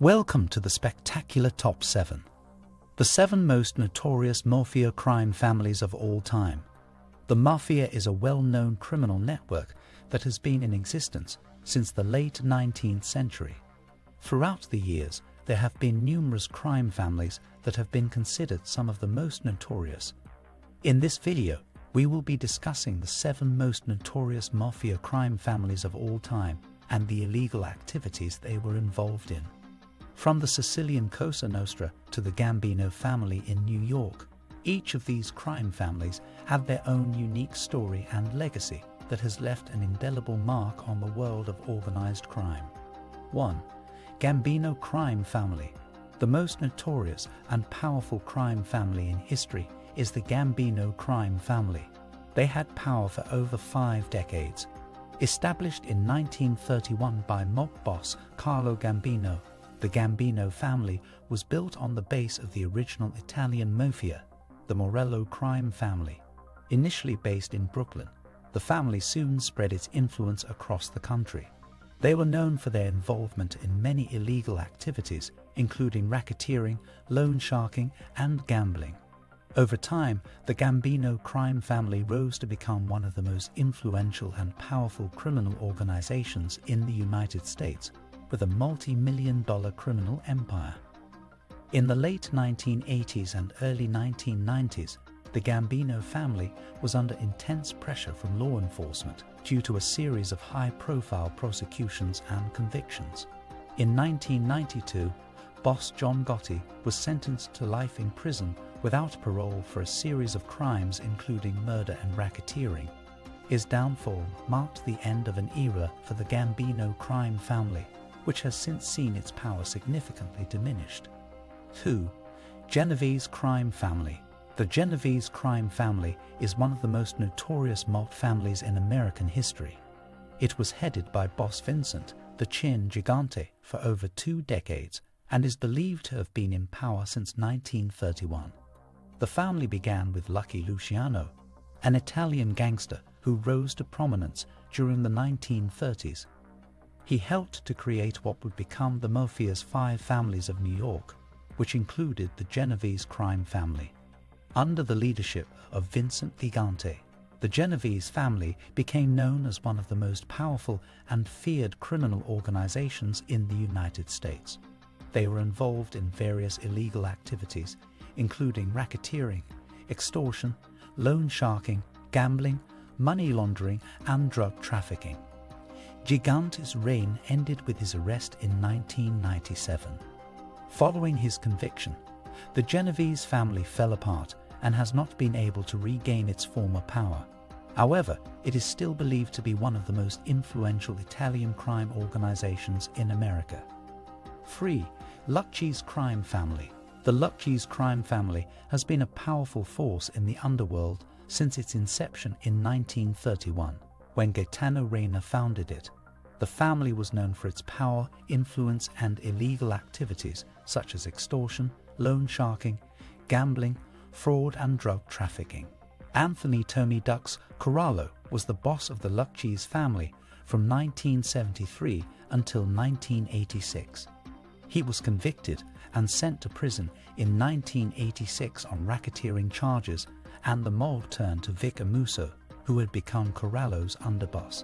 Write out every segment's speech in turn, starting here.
Welcome to the spectacular Top 7. The 7 most notorious mafia crime families of all time. The Mafia is a well-known criminal network that has been in existence since the late 19th century. Throughout the years, there have been numerous crime families that have been considered some of the most notorious. In this video, we will be discussing the 7 most notorious mafia crime families of all time and the illegal activities they were involved in. From the Sicilian Cosa Nostra to the Gambino family in New York, each of these crime families had their own unique story and legacy that has left an indelible mark on the world of organized crime. 1. Gambino crime family. The most notorious and powerful crime family in history is the Gambino crime family. They had power for over 5 decades. Established in 1931 by mob boss Carlo Gambino, the Gambino family was built on the base of the original Italian mafia, the Morello crime family. Initially based in Brooklyn, the family soon spread its influence across the country. They were known for their involvement in many illegal activities, including racketeering, loan sharking, and gambling. Over time, the Gambino crime family rose to become one of the most influential and powerful criminal organizations in the United States, with a multi-million-dollar criminal empire. In the late 1980s and early 1990s, the Gambino family was under intense pressure from law enforcement due to a series of high-profile prosecutions and convictions. In 1992, boss John Gotti was sentenced to life in prison without parole for a series of crimes including murder and racketeering. His downfall marked the end of an era for the Gambino crime family, which has since seen its power significantly diminished. 2. Genovese crime family. The Genovese crime family is one of the most notorious mob families in American history. It was headed by boss Vincent, the Chin Gigante, for over 2 decades and is believed to have been in power since 1931. The family began with Lucky Luciano, an Italian gangster who rose to prominence during the 1930s. He helped to create what would become the Mafia's 5 families of New York, which included the Genovese crime family. Under the leadership of Vincent Gigante, the Genovese family became known as one of the most powerful and feared criminal organizations in the United States. They were involved in various illegal activities, including racketeering, extortion, loan sharking, gambling, money laundering, and drug trafficking. Gigante's reign ended with his arrest in 1997. Following his conviction, the Genovese family fell apart and has not been able to regain its former power. However, it is still believed to be one of the most influential Italian crime organizations in America. 3. Lucchese crime family. The Lucchese crime family has been a powerful force in the underworld since its inception in 1931, when Gaetano Reina founded it. The family was known for its power, influence, and illegal activities such as extortion, loan sharking, gambling, fraud, and drug trafficking. Anthony Tony Ducks Corallo was the boss of the Lucchese family from 1973 until 1986. He was convicted and sent to prison in 1986 on racketeering charges, and the mob turned to Vic Amuso, who had become Corallo's underboss.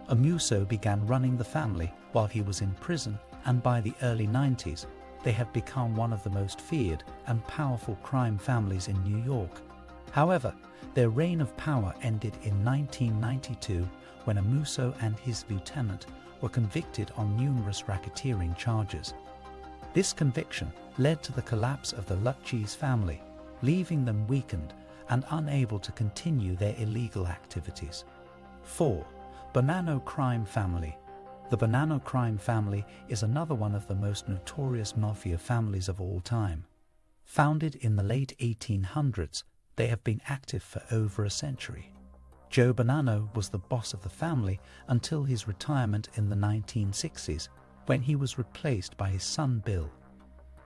Amuso began running the family while he was in prison, and by the early 90s, they have become one of the most feared and powerful crime families in New York. However, their reign of power ended in 1992 when Amuso and his lieutenant were convicted on numerous racketeering charges. This conviction led to the collapse of the Lucchese family, leaving them weakened and unable to continue their illegal activities. 4. Bonanno crime family. The Bonanno crime family is another one of the most notorious mafia families of all time. Founded in the late 1800s, they have been active for over a century. Joe Bonanno was the boss of the family until his retirement in the 1960s, when he was replaced by his son Bill.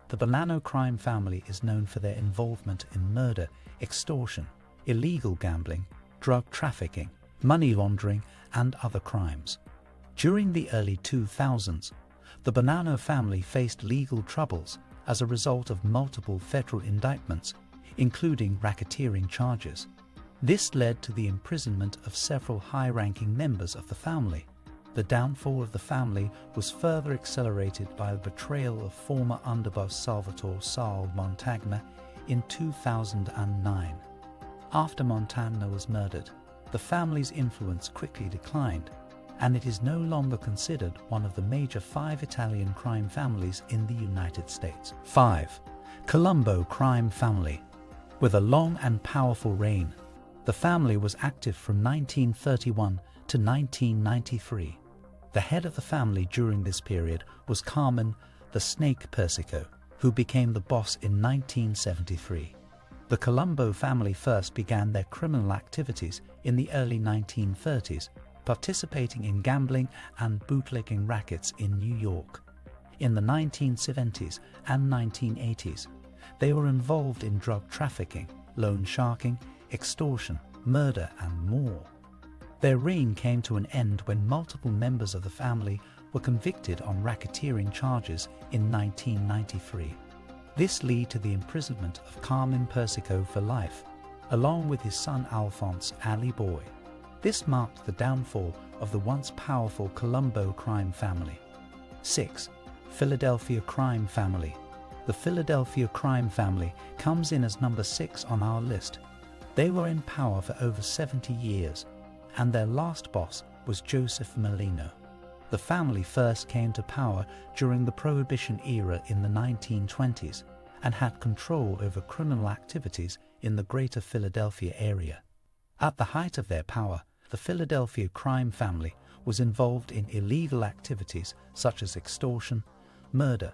The Bonanno crime family is known for their involvement in murder, extortion, illegal gambling, drug trafficking, money laundering, and other crimes. During the early 2000s, The Bonanno family faced legal troubles as a result of multiple federal indictments, including racketeering charges. This led to the imprisonment of several high-ranking members of the family. The downfall of the family was further accelerated by the betrayal of former underboss Salvatore "Sal" Montagna in 2009. After Montagna was murdered, the family's influence quickly declined, and it is no longer considered one of the major 5 Italian crime families in the United States. 5. Colombo crime family. With a long and powerful reign, the family was active from 1931 to 1993. The head of the family during this period was Carmen the Snake Persico, who became the boss in 1973. The Colombo family first began their criminal activities in the early 1930s, participating in gambling and bootlegging rackets in New York. In the 1970s and 1980s, they were involved in drug trafficking, loan sharking, extortion, murder, and more. Their reign came to an end when multiple members of the family were convicted on racketeering charges in 1993. This led to the imprisonment of Carmen Persico for life, along with his son Alphonse Ali Boy. This marked the downfall of the once powerful Colombo crime family. 6. Philadelphia crime family. The Philadelphia crime family comes in as number 6 on our list. They were in power for over 70 years, and their last boss was Joseph Malino. The family first came to power during the Prohibition era in the 1920s and had control over criminal activities in the greater Philadelphia area. At the height of their power, the Philadelphia crime family was involved in illegal activities such as extortion, murder,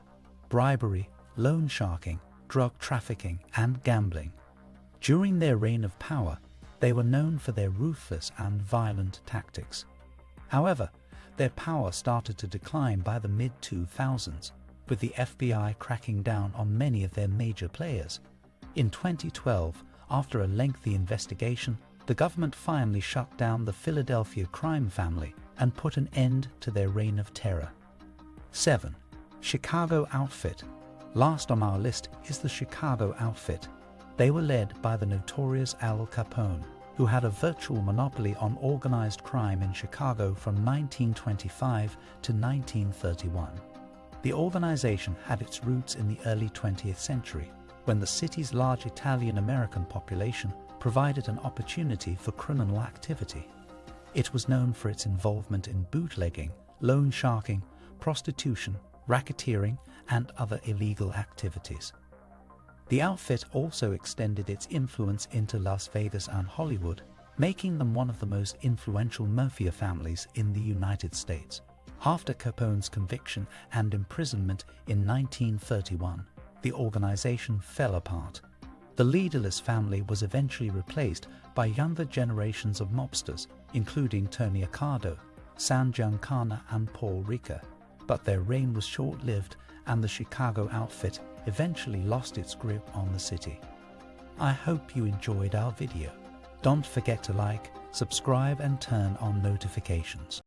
bribery, loan sharking, drug trafficking, and gambling. During their reign of power, they were known for their ruthless and violent tactics. However, their power started to decline by the mid-2000s, with the FBI cracking down on many of their major players. In 2012, after a lengthy investigation, the government finally shut down the Philadelphia crime family and put an end to their reign of terror. 7. Chicago Outfit. Last on our list is the Chicago Outfit. They were led by the notorious Al Capone, who had a virtual monopoly on organized crime in Chicago from 1925 to 1931. The organization had its roots in the early 20th century, when the city's large Italian-American population provided an opportunity for criminal activity. It was known for its involvement in bootlegging, loan sharking, prostitution, racketeering, and other illegal activities. The outfit also extended its influence into Las Vegas and Hollywood, making them one of the most influential mafia families in the United States. After Capone's conviction and imprisonment in 1931, the organization fell apart. The leaderless family was eventually replaced by younger generations of mobsters, including Tony Accardo, San Giancana, and Paul Ricca. But their reign was short-lived, and the Chicago Outfit eventually lost its grip on the city. I hope you enjoyed our video. Don't forget to like, subscribe, and turn on notifications.